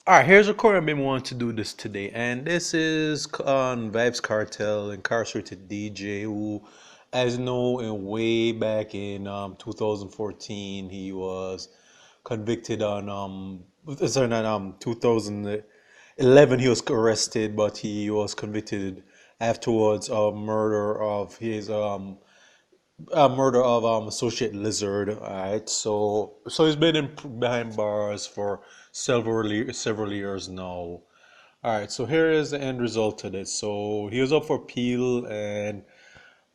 All right, here's a recording I've been wanting to do this today, and this is on Vybz Kartel, incarcerated DJ, who, as you know, in way back in 2014, he was convicted on sorry, not 2011, he was arrested, but he was convicted afterwards of murder of associate Lizard. All right, so he's been behind bars for several years now. All right, so here is the end result of this. So he was up for appeal, and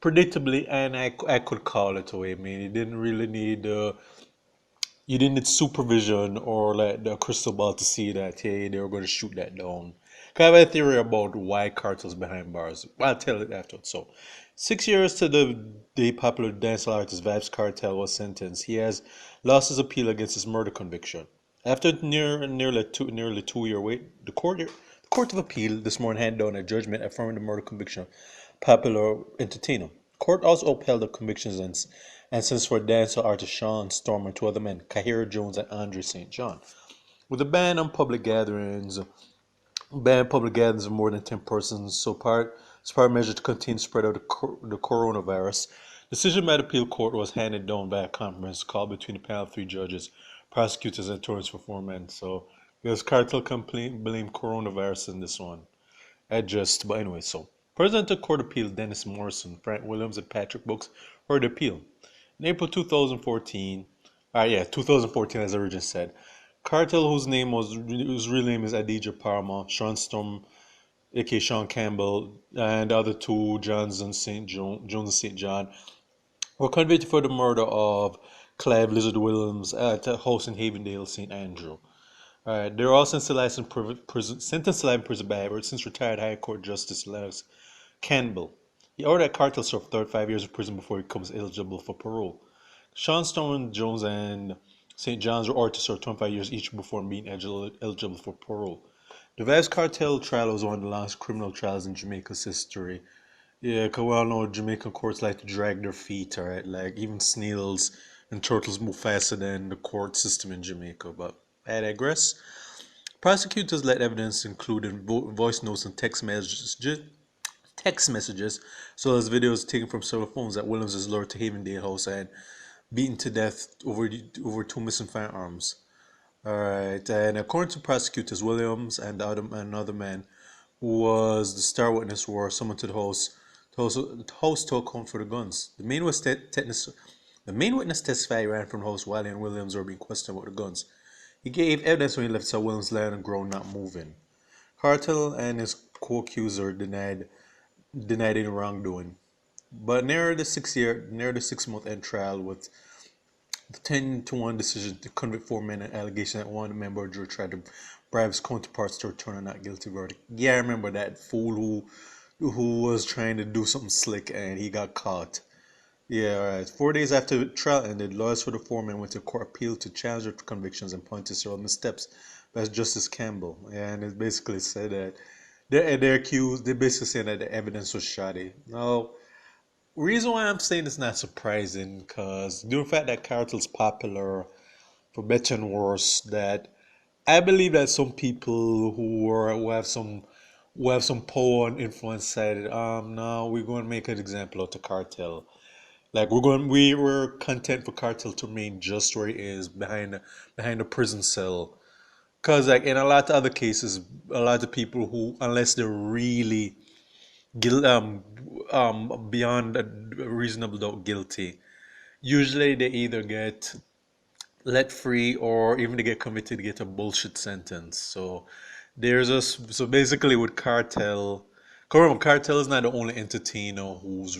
predictably, and I could call it away. I mean, he didn't really need you didn't need supervision or like the crystal ball to see that hey they were going to shoot that down. 'Cause I have a theory about why cartels behind bars. I'll tell it afterwards. So, 6 years to the popular dancehall artist Vybz Kartel was sentenced. He has lost his appeal against his murder conviction. After nearly 2 year wait, the court of appeal this morning handed down a judgment affirming the murder conviction of popular entertainer. The court also upheld the convictions and sentenced for dancehall artist Shawn Storm and two other men, Kahira Jones and Andre St. John. With a ban public gatherings of more than 10 persons, so part measure to contain the spread of the coronavirus. Decision by the appeal court was handed down by a conference call between the panel of three judges, prosecutors, and attorneys for four men. So, because cartel complaint blame coronavirus in this one. But anyway, so President of Court of Appeal Dennis Morrison, Frank Williams, and Patrick Brooks heard the appeal. In April 2014, 2014 as I originally said, Cartel, whose real name is Adidja Parma, Shawn Storm, aka Sean Campbell, and the other two, Jones and St. John, were convicted for the murder of Clive Lizard Williams at a house in Havendale, St. Andrew. They were all sentenced to life in prison by since retired High Court Justice Lennox Campbell. He ordered that Cartel serve 35 years in prison before he becomes eligible for parole. Shawn Stone Jones and St. John's were ordered to serve 25 years each before being eligible for parole. The Vybz Kartel trial was one of the longest criminal trials in Jamaica's history. Yeah, 'cause we all know Jamaican courts like to drag their feet, alright? Like, even snails and turtles move faster than the court system in Jamaica, but I digress. Prosecutors led evidence including voice notes and text messages, as well as videos taken from several phones that Williams is lured to Havendale House and beaten to death over two missing firearms. All right, and according to prosecutors, Williams and another man who was the star witness were summoned to the house to account for the guns. The main witness testified he ran from the house while he and Williams were being questioned about the guns. He gave evidence when he left saw Williams lying on the ground not moving. Cartel and his co-accuser denied any wrongdoing. But near the 6 month end trial with the 10-1 decision to convict four men on allegation that one member of the jury tried to bribe his counterparts to return a not guilty verdict. Yeah, I remember that fool who was trying to do something slick and he got caught. Yeah, all right. 4 days after the trial ended, lawyers for the four men went to court appeal to challenge their convictions and point to several missteps by Justice Campbell. Yeah, and it basically said that they're basically saying that the evidence was shoddy. Now, reason why I'm saying it's not surprising, because due to the fact that Cartel's popular, for better and worse, that I believe that some people who have some power and influence said, no, we're going to make an example of the Cartel. Like we were content for Cartel to remain just where he is behind a prison cell. Cause like in a lot of other cases, a lot of people who, unless they're really beyond a reasonable doubt guilty, usually they either get let free or even they get convicted, get a bullshit sentence. So basically with Cartel, Cartel is not the only entertainer who's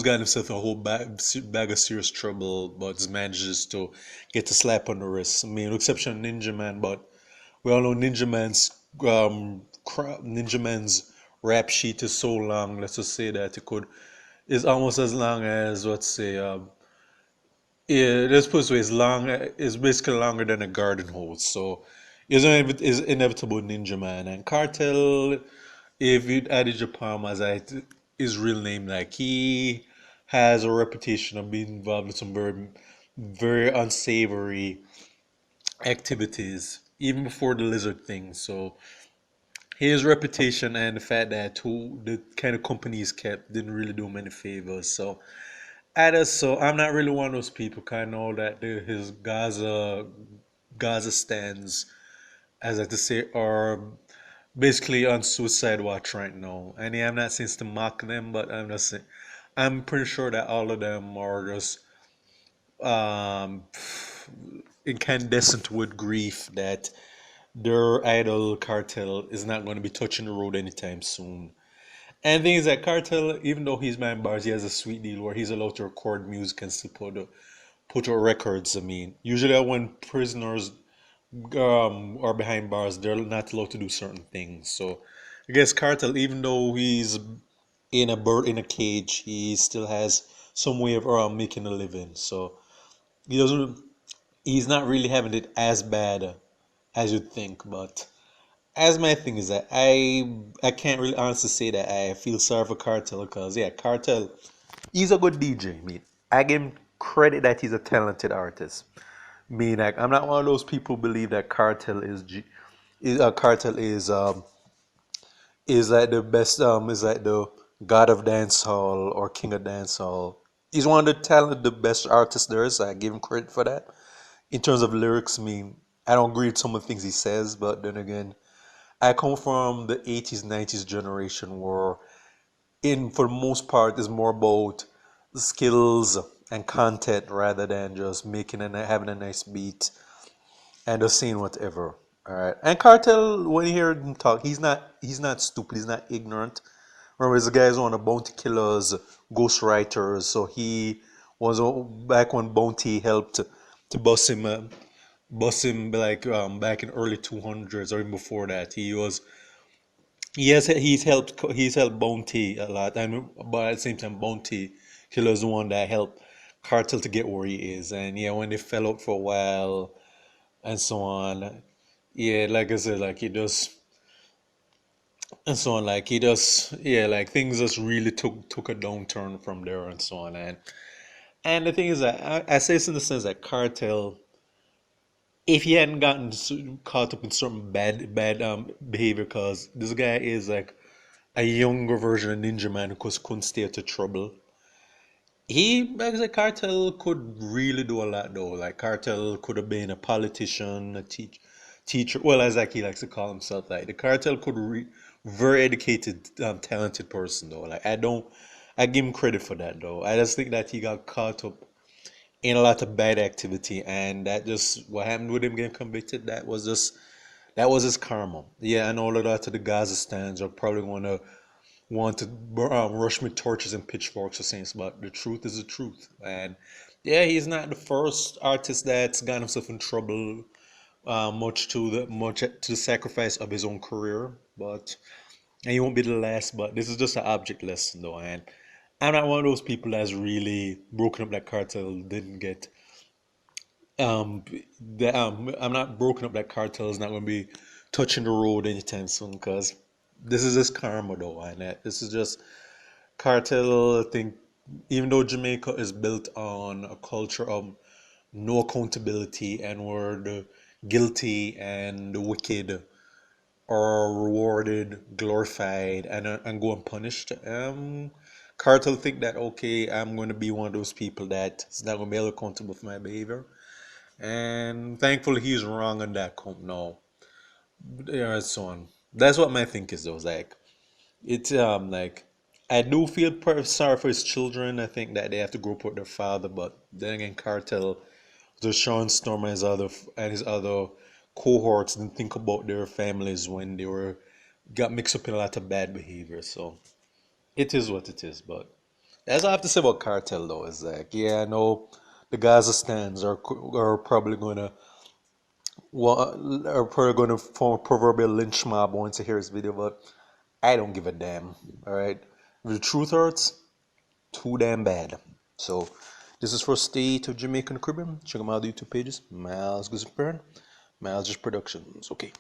gotten himself in a whole bag of serious trouble, but manages to get a slap on the wrist. I mean, with exception of Ninja Man, but we all know Ninja Man's rap sheet is so long. Let's just say that it could is almost as long as let's say yeah, let's put it this way, is basically longer than a garden hose. So is inevitable Ninja Man and Cartel. If you added Japan as his real name, like he has a reputation of being involved in some very, very unsavory activities. even before the lizard thing. So his reputation and the fact that who the kind of company he's kept didn't really do him any favors. So so I'm not really one of those people. Kind of know that his Gaza stands, as I like to say, are basically on suicide watch right now. And yeah, I'm not saying to mock them, but I'm just saying I'm pretty sure that all of them are just um, incandescent with grief that their idol Cartel is not going to be touching the road anytime soon. And the thing is that Cartel, even though he's behind bars, he has a sweet deal where he's allowed to record music and still put out records. I mean, usually when prisoners are behind bars, they're not allowed to do certain things. So I guess Cartel, even though he's in a bird in a cage, he still has some way of making a living. So he doesn't. He's not really having it as bad as you'd think. But as my thing is that I can't really honestly say that I feel sorry for Cartel because yeah, Cartel he's a good DJ. I mean, I give him credit that he's a talented artist. I mean, like I'm not one of those people who believe that Cartel is like the best is like the god of dancehall or king of dancehall. He's one of the best artists there is. I give him credit for that. In terms of lyrics, I mean, I don't agree with some of the things he says, but then again, I come from the 80s, 90s generation where, for the most part, is more about skills and content rather than just making and having a nice beat and just saying whatever. All right. And Cartel, when you hear him talk, he's not stupid. He's not ignorant. Remember, this guy is one of Bounty Killer's ghostwriters. So he was back when Bounty helped to bust him like back in early 200s or even before that. He's helped Bounty a lot, and but at the same time, Bounty Killer's the one that helped Cartel to get where he is. And yeah, when they fell out for a while and so on. Yeah, like I said, like he just and so on. Like he just yeah, like things just really took a downturn from there and so on. And the thing is that I say this in the sense that Cartel, if he hadn't gotten caught up in certain bad behavior, because this guy is like a younger version of Ninja Man who just couldn't stay out of trouble. Like I said, Cartel could really do a lot though. Like Cartel could have been a politician, a teacher. Well, as like he likes to call himself, like the Cartel could very educated, talented person though. Like I give him credit for that though. I just think that he got caught up in a lot of bad activity, and that just what happened with him getting convicted. That was his karma. Yeah, and all of that to the Gaza stands are probably going to want to rush me torches and pitchforks or things, but the truth is the truth. And yeah, he's not the first artist that's gotten himself in trouble, much to the sacrifice of his own career. But and he won't be the last. But this is just an object lesson, though. And I'm not one of those people that's really broken up that Cartel didn't get. Um, I'm not broken up that Cartel is not going to be touching the road anytime soon because this is his karma, though. And this is just Cartel, I think, even though Jamaica is built on a culture of no accountability and where the guilty and the wicked are rewarded, glorified, and go unpunished. Cartel think that okay, I'm going to be one of those people that is not going to be held accountable for my behavior, and thankfully he's wrong on that count. No, yeah, so on. That's what my think is though. Like it's like I do feel sorry for his children. I think that they have to grow up with their father, but then again, Cartel, the Shawn Storm and his other cohorts didn't think about their families when they were got mixed up in a lot of bad behavior. So it is what it is. But that's all I have to say about Cartel, though. Is like, yeah, I know the Gaza stands are probably gonna are probably gonna form a proverbial lynch mob once they hear this video, but I don't give a damn. All right, if the truth hurts, too damn bad. So this is for State of Jamaican Caribbean. Check out my YouTube pages. Miles Goes Miles Just Productions. Okay.